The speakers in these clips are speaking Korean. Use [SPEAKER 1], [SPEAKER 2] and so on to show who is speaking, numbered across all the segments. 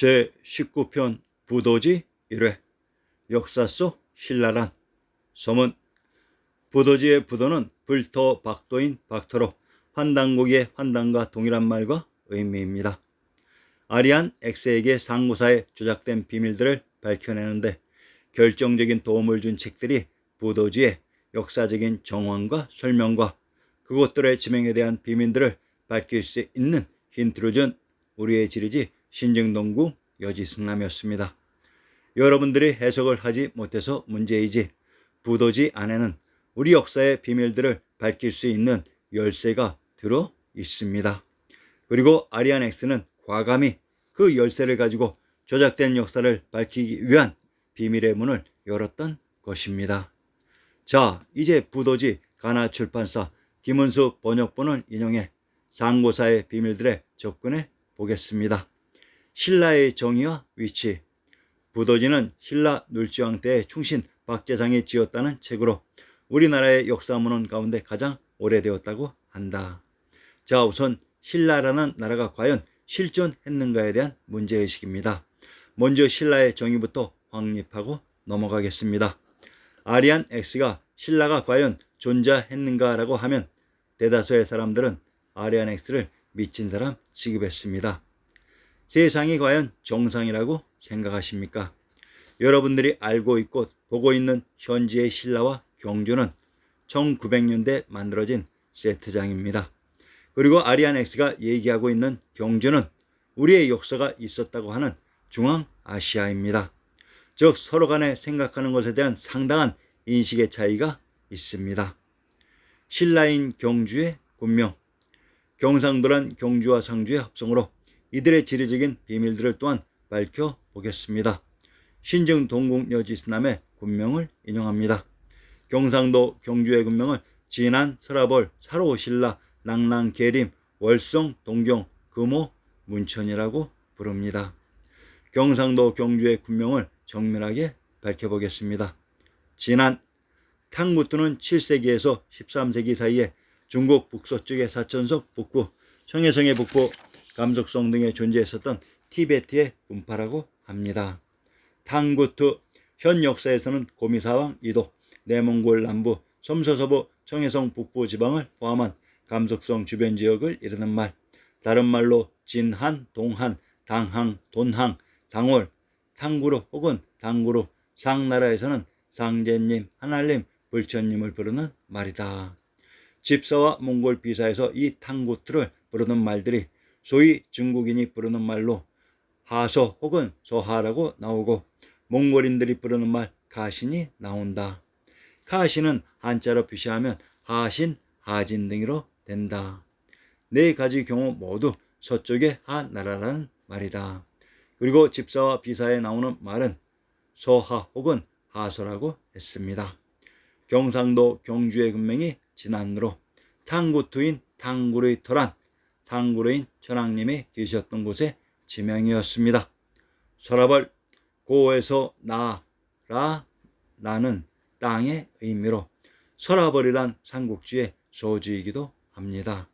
[SPEAKER 1] 제19편 부도지 1회 역사 속 신라란. 소문. 부도지의 부도는 불토 박도인 박토로 환단고기의 환단과 동일한 말과 의미입니다. 아리안 X에게 상고사에 조작된 비밀들을 밝혀내는데 결정적인 도움을 준 책들이 부도지의 역사적인 정황과 설명과 그곳들의 지명에 대한 비밀들을 밝힐 수 있는 힌트를 준 우리의 지리지 신정동궁 여지승남이었습니다. 여러분들이 해석을 하지 못해서 문제이지 부도지 안에는 우리 역사의 비밀들을 밝힐 수 있는 열쇠가 들어 있습니다. 그리고 아리안 X는 과감히 그 열쇠를 가지고 조작된 역사를 밝히기 위한 비밀의 문을 열었던 것입니다. 자, 이제 부도지 가나출판사 김은수 번역본을 인용해 상고사의 비밀들에 접근해 보겠습니다. 신라의 정의와 위치. 부도지는 신라 눌지왕 때의 충신 박재상이 지었다는 책으로 우리나라의 역사문헌 가운데 가장 오래되었다고 한다. 자, 우선 신라라는 나라가 과연 실존했는가에 대한 문제의식입니다. 먼저 신라의 정의부터 확립하고 넘어가겠습니다. 아리안 X가 신라가 과연 존재했는가라고 하면 대다수의 사람들은 아리안 X를 미친 사람 취급했습니다. 세상이 과연 정상이라고 생각하십니까? 여러분들이 알고 있고 보고 있는 현지의 신라와 경주는 1900년대 만들어진 세트장입니다. 그리고 아리안 X가 얘기하고 있는 경주는 우리의 역사가 있었다고 하는 중앙아시아입니다. 즉 서로 간에 생각하는 것에 대한 상당한 인식의 차이가 있습니다. 신라인 경주의 군명. 경상도란 경주와 상주의 합성으로 이들의 지리적인 비밀들을 또한 밝혀보겠습니다. 신정동궁 여지승남의 군명을 인용합니다. 경상도 경주의 군명을 진안, 서라벌, 사로, 신라, 낭랑, 계림, 월성, 동경, 금호, 문천이라고 부릅니다. 경상도 경주의 군명을 정밀하게 밝혀보겠습니다. 진안. 탕구투는 7세기에서 13세기 사이에 중국 북서쪽의 사천석 북부, 청해성의 북부, 감속성 등에 존재했었던 티베트의 분파라고 합니다. 탕구투. 현 역사에서는 고미사왕 이도, 내몽골 남부, 섬서서부, 청해성 북부 지방을 포함한 감속성 주변 지역을 이르는 말. 다른 말로 진한, 동한, 당항, 돈항, 당월, 탕구루 혹은 당구루, 상나라에서는 상제님, 하날님, 불천님을 부르는 말이다. 집사와 몽골 비사에서 이 탕구투를 부르는 말들이 소위 중국인이 부르는 말로 하서 혹은 소하라고 나오고 몽골인들이 부르는 말 가신이 나온다. 가신은 한자로 표시하면 하신, 하진 등으로 된다. 네 가지 경우 모두 서쪽의 하나라라는 말이다. 그리고 집사와 비사에 나오는 말은 소하 혹은 하소라고 했습니다. 경상도 경주의 군명이 진안으로 탕구투인 탕구루의 터란, 탕구루인 천황님이 계셨던 곳의 지명이었습니다. 서라벌. 고에서 나라, 나는 땅의 의미로 서라벌이란 삼국지의 소지이기도 합니다.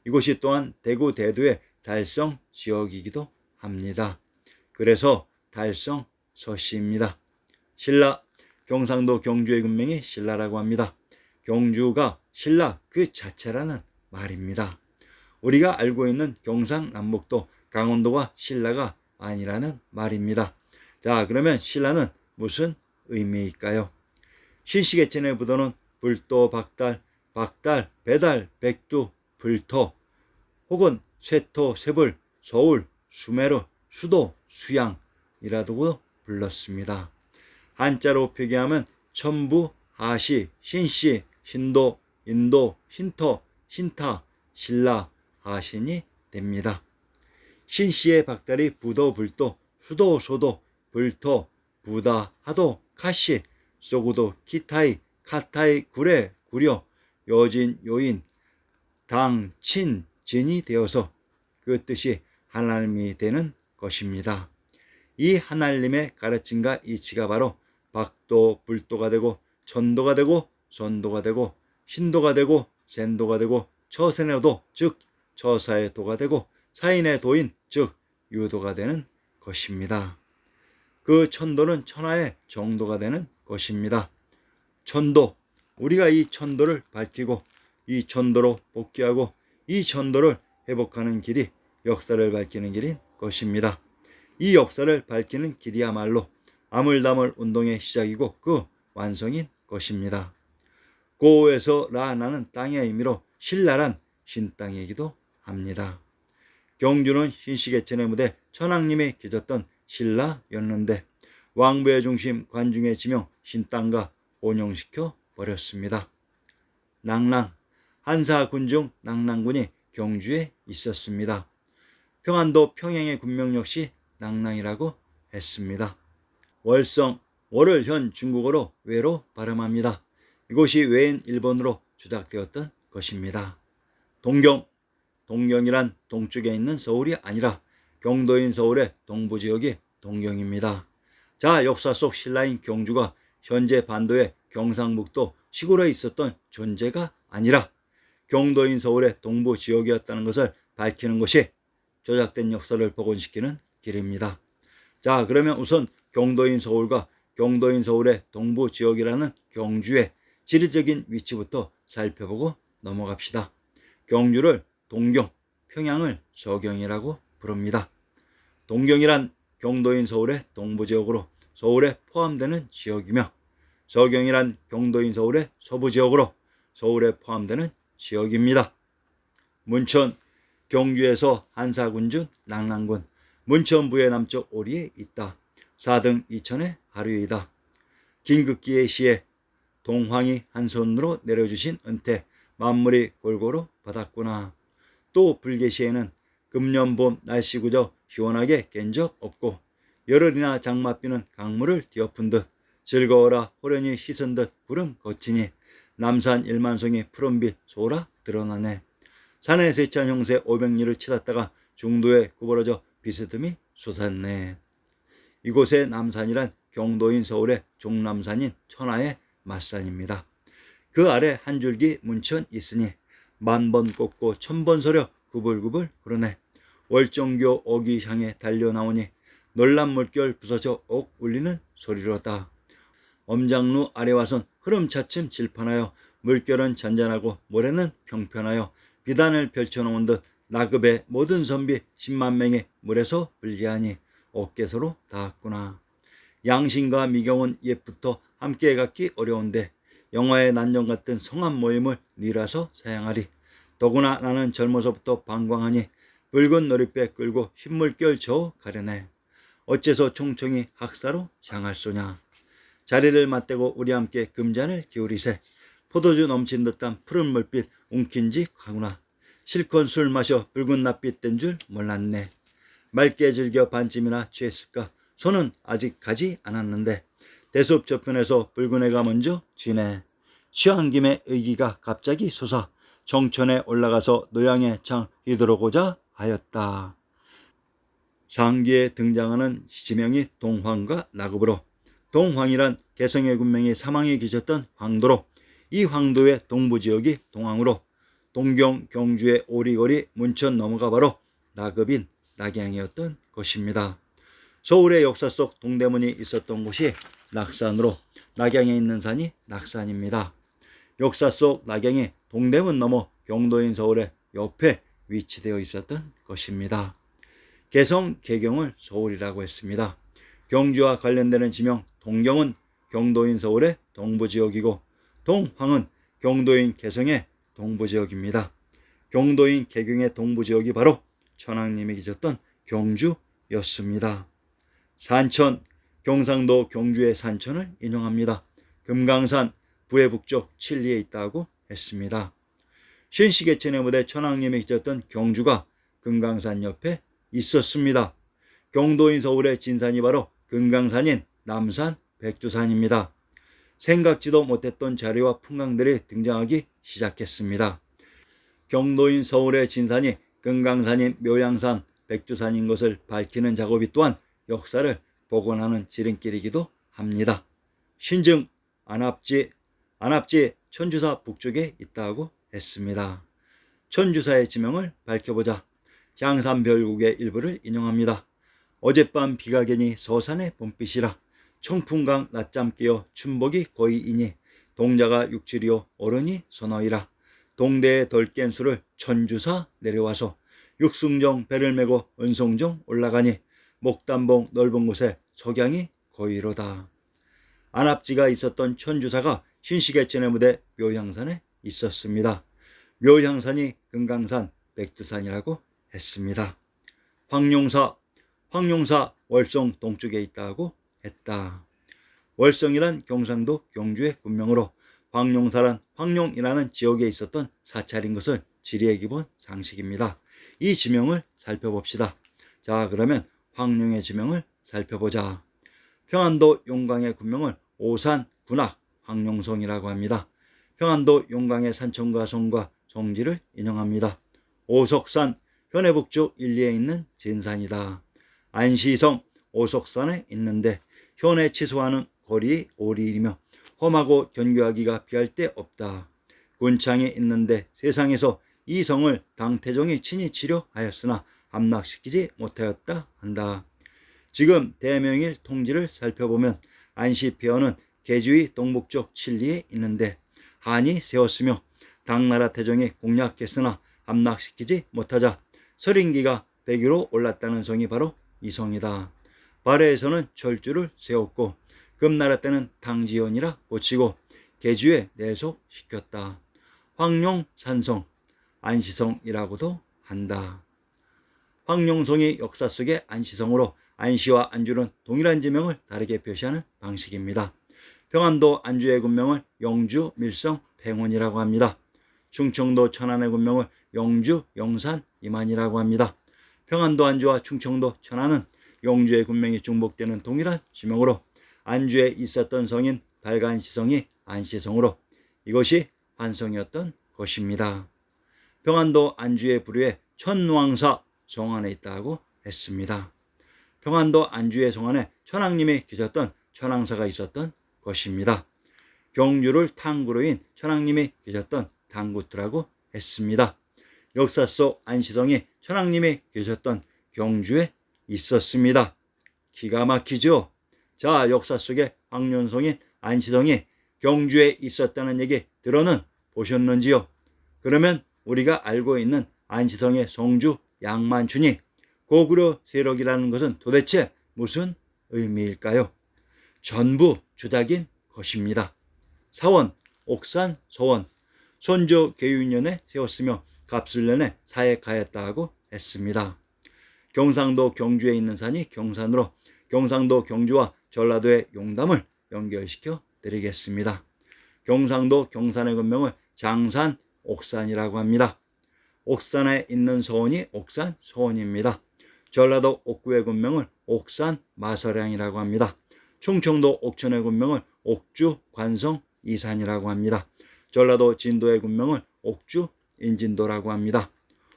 [SPEAKER 1] 이곳이 또한 대구 대도의 달성 지역이기도 합니다. 그래서 달성 서씨입니다. 신라. 경상도 경주의 군명이 신라라고 합니다. 경주가 신라 그 자체라는 말입니다. 우리가 알고 있는 경상남북도 강원도가 신라가 아니라는 말입니다. 자, 그러면 신라는 무슨 의미일까요? 신시계천의 부도는 불도, 박달, 박달, 배달, 백두, 불토 혹은 쇠토, 쇠불, 서울, 수메르, 수도, 수양이라고 불렀습니다. 한자로 표기하면 천부, 하시, 신시, 신도, 인도, 신토, 신타, 신라, 하신이 됩니다. 신시의 박달이 부도, 불도, 수도, 소도, 불토, 부다, 하도, 카시, 소구도, 키타이, 카타이, 구례, 구려, 여진, 요인, 당, 친, 진이 되어서 그 뜻이 하나님이 되는 것입니다. 이 하나님의 가르침과 이치가 바로 박도, 불도가 되고 천도가 되고 선도가 되고 신도가 되고 센도가 되고 처선의 도, 즉 처사의 도가 되고 사인의 도인, 즉 유도가 되는 것입니다. 그 천도는 천하의 정도가 되는 것입니다. 천도, 우리가 이 천도를 밝히고 이 천도로 복귀하고 이 천도를 회복하는 길이 역사를 밝히는 길인 것입니다. 이 역사를 밝히는 길이야말로 아물다물 운동의 시작이고 그 완성인 것입니다. 고에서 라나는 땅의 의미로 신라란 신땅이기도 합니다. 경주는 신시계천의 무대 천왕님이 계셨던 신라였는데 왕부의 중심 관중의 지명 신땅과 혼용시켜 버렸습니다. 낭랑, 한사군 중 낭랑군이 경주에 있었습니다. 평안도 평양의 군명 역시 낭랑이라고 했습니다. 월성, 월을 현 중국어로 외로 발음합니다. 이곳이 외인 일본으로 조작되었던 것입니다. 동경, 동경이란 동쪽에 있는 서울이 아니라 경도인 서울의 동부지역이 동경입니다. 자, 역사 속 신라인 경주가 현재 반도의 경상북도 시골에 있었던 존재가 아니라 경도인 서울의 동부지역이었다는 것을 밝히는 것이 조작된 역사를 복원시키는 길입니다. 자, 그러면 우선 경도인 서울과 경도인 서울의 동부지역이라는 경주의 지리적인 위치부터 살펴보고 넘어갑시다. 경주를 동경, 평양을 서경이라고 부릅니다. 동경이란 경도인 서울의 동부지역으로 서울에 포함되는 지역이며 서경이란 경도인 서울의 서부지역으로 서울에 포함되는 지역입니다. 문천, 경주에서 한사군 중 낭랑군, 문천부의 남쪽 오리에 있다. 4등 2천의 하류이다. 긴급기의 시에 동황이 한 손으로 내려주신 은퇴, 만물이 골고루 받았구나. 또 불계시에는 금년봄 날씨 구저 시원하게 깬 적 없고 열흘이나 장맛비는 강물을 뒤엎은 듯 즐거워라 호련히 씻은 듯 구름 거치니 남산 일만송이 푸른빛 소라 드러나네. 산에 세찬 형세 500리를 치닫다가 중도에 구부러져 비스듬히 솟았네. 이곳의 남산이란 경도인 서울의 종남산인 천하의 맞산입니다. 그 아래 한 줄기 문천 있으니 만번 꽂고 천번 서려 구불구불 흐르네. 월정교 옥이 향해 달려나오니 놀란 물결 부서져 옥 울리는 소리로다. 엄장루 아래와선 흐름 차츰 질펀하여 물결은 잔잔하고 모래는 평편하여 비단을 펼쳐놓은 듯 나급의 모든 선비 10만 명의 물에서 불리하니 옥개소로 닿았구나. 양신과 미경은 옛부터 함께 갖기 어려운데 영화의 난정 같은 성한 모임을 니라서 사양하리. 더구나 나는 젊어서부터 방광하니 붉은 놀이배 끌고 흰물결 저어 가려네. 어째서 총총히 학사로 향할 소냐. 자리를 맞대고 우리 함께 금잔을 기울이세. 포도주 넘친 듯한 푸른 물빛 웅킨지 가구나. 실컷 술 마셔 붉은 낯빛 된 줄 몰랐네. 맑게 즐겨 반쯤이나 취했을까. 손은 아직 가지 않았는데 대숲 저편에서 붉은 애가 먼저 쥐네. 취한 김에 의기가 갑자기 솟아 정천에 올라가서 노양의 창 휘두르고자 하였다. 상기에 등장하는 지명이 동황과 나급으로 동황이란 개성의 군명이 사망에 계셨던 황도로 이 황도의 동부지역이 동황으로 동경 경주의 오리거리 문천 넘어가 바로 나급인 낙양이었던 것입니다. 서울의 역사 속 동대문이 있었던 곳이 낙산으로 낙양에 있는 산이 낙산입니다. 역사 속 낙양이 동대문 넘어 경도인 서울의 옆에 위치되어 있었던 것입니다. 개성 개경을 서울이라고 했습니다. 경주와 관련되는 지명 동경은 경도인 서울의 동부지역이고 동황은 경도인 개성의 동부지역입니다. 경도인 개경의 동부지역이 바로 천왕님이 계셨던 경주였습니다. 산천, 경상도 경주의 산천을 인용합니다. 금강산 부해 북쪽 칠리에 있다고 했습니다. 신시계천의 무대 천왕님이 계셨던 경주가 금강산 옆에 있었습니다. 경도인 서울의 진산이 바로 금강산인 남산 백두산입니다. 생각지도 못했던 자리와 풍광들이 등장하기 시작했습니다. 경도인 서울의 진산이 금강산인 묘양산 백두산인 것을 밝히는 작업이 또한 역사를 복원하는 지름길이기도 합니다. 신증 안압지 천주사 북쪽에 있다고 했습니다. 천주사의 지명을 밝혀보자. 향산별국의 일부를 인용합니다. 어젯밤 비가 개니 서산의 봄빛이라 청풍강 낮잠 깨어 춘복이 거의이니 동자가 육칠이요 어른이 서너이라 동대에 덜 깬 술을 천주사 내려와서 육승정 배를 메고 은송정 올라가니 목담봉 넓은 곳에 석양이 거의로다. 안압지가 있었던 천주사가 신시계천의 무대 묘향산에 있었습니다. 묘향산이 금강산 백두산이라고 했습니다. 황룡사 월성 동쪽에 있다고 했다. 월성이란 경상도 경주의 군명으로 황룡사란 황룡이라는 지역에 있었던 사찰인 것은 지리의 기본 상식입니다. 이 지명을 살펴봅시다. 자, 그러면 황룡의 지명을 살펴보자. 평안도 용강의 군명을 오산 군악 황룡성이라고 합니다. 평안도 용강의 산천과 성과 성지를 인용합니다. 오석산 현해북쪽 일리에 있는 진산이다. 안시성 오석산에 있는데 현해 치수하는 거리 5리이며 험하고 견교하기가 비할 데 없다. 군창에 있는데 세상에서 이 성을 당태종이 친히 치료하였으나 함락시키지 못하였다 한다. 지금 대명일 통지를 살펴보면 안시폐허는 계주의 동북쪽 칠리에 있는데 한이 세웠으며 당나라 태종이 공략했으나 함락시키지 못하자 설인기가 100위로 올랐다는 성이 바로 이 성이다. 발해에서는 철주를 세웠고 금나라 때는 당지연이라 고치고 계주에 내속시켰다. 황룡산성, 안시성이라고도 한다. 황룡성이 역사 속의 안시성으로 안시와 안주는 동일한 지명을 다르게 표시하는 방식입니다. 평안도 안주의 군명을 영주, 밀성, 팽원이라고 합니다. 충청도 천안의 군명을 영주, 영산, 이만이라고 합니다. 평안도 안주와 충청도 천안은 영주의 군명이 중복되는 동일한 지명으로 안주에 있었던 성인 발간시성이 안시성으로 이것이 환성이었던 것입니다. 평안도 안주의 부류에 천왕사 성안에 있다고 했습니다. 평안도 안주의 성안에 천왕님이 계셨던 천왕사가 있었던 것입니다. 경주를 탕구로인 천왕님이 계셨던 당구트라고 했습니다. 역사 속 안시성이 천왕님이 계셨던 경주에 있었습니다. 기가 막히죠? 자, 역사 속에 황룡성인 안시성이 경주에 있었다는 얘기 들어는 보셨는지요? 그러면 우리가 알고 있는 안시성의 성주 양만춘이 고구려 세력이라는 것은 도대체 무슨 의미일까요? 전부 주작인 것입니다. 사원, 옥산, 서원, 손조 계윤년에 세웠으며 갑술년에 사액하였다고 했습니다. 경상도 경주에 있는 산이 경산으로 경상도 경주와 전라도의 용담을 연결시켜 드리겠습니다. 경상도 경산의 군명을 장산, 옥산이라고 합니다. 옥산에 있는 서원이 옥산, 서원입니다. 전라도 옥구의 군명을 옥산, 마서량이라고 합니다. 충청도 옥천의 군명을 옥주, 관성, 이산이라고 합니다. 전라도 진도의 군명을 옥주, 인진도라고 합니다.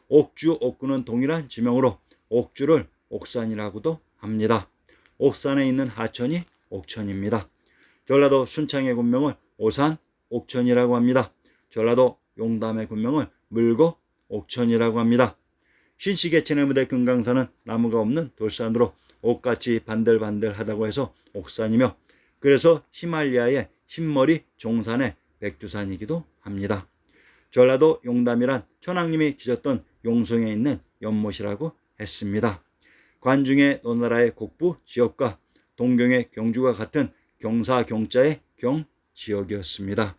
[SPEAKER 1] 옥주, 옥구는 동일한 지명으로 옥주를 옥산이라고도 합니다. 옥산에 있는 하천이 옥천입니다. 전라도 순창의 군명을 오산, 옥천이라고 합니다. 전라도 용담의 군명을 물고, 옥천이라고 합니다. 신시계천의 무대 금강산은 나무가 없는 돌산으로 옥같이 반들반들하다고 해서 옥산이며 그래서 히말리아의 흰머리 종산의 백두산이기도 합니다. 전라도 용담이란 천왕님이 계셨던 용성에 있는 연못이라고 했습니다. 관중의 노나라의 곡부 지역과 동경의 경주가 같은 경사 경자의 경 지역이었습니다.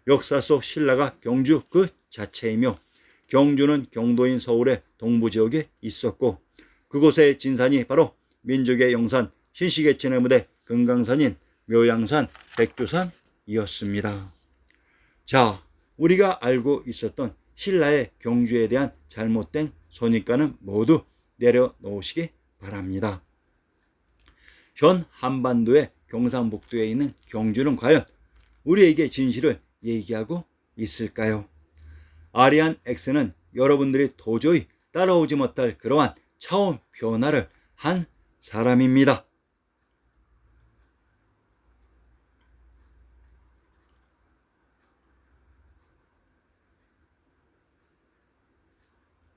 [SPEAKER 1] 역사 속 신라가 경주 그 자체이며 경주는 경도인 서울의 동부 지역에 있었고 그곳의 진산이 바로 민족의 영산 신시계천의 무대 금강산인 묘향산 백두산이었습니다. 자, 우리가 알고 있었던 신라의 경주에 대한 잘못된 선입관은 모두 내려놓으시기 바랍니다. 현 한반도의 경상북도에 있는 경주는 과연 우리에게 진실을 얘기하고 있을까요? 아리안 X는 여러분들이 도저히 따라오지 못할 그러한 차원 변화를 한 사람입니다.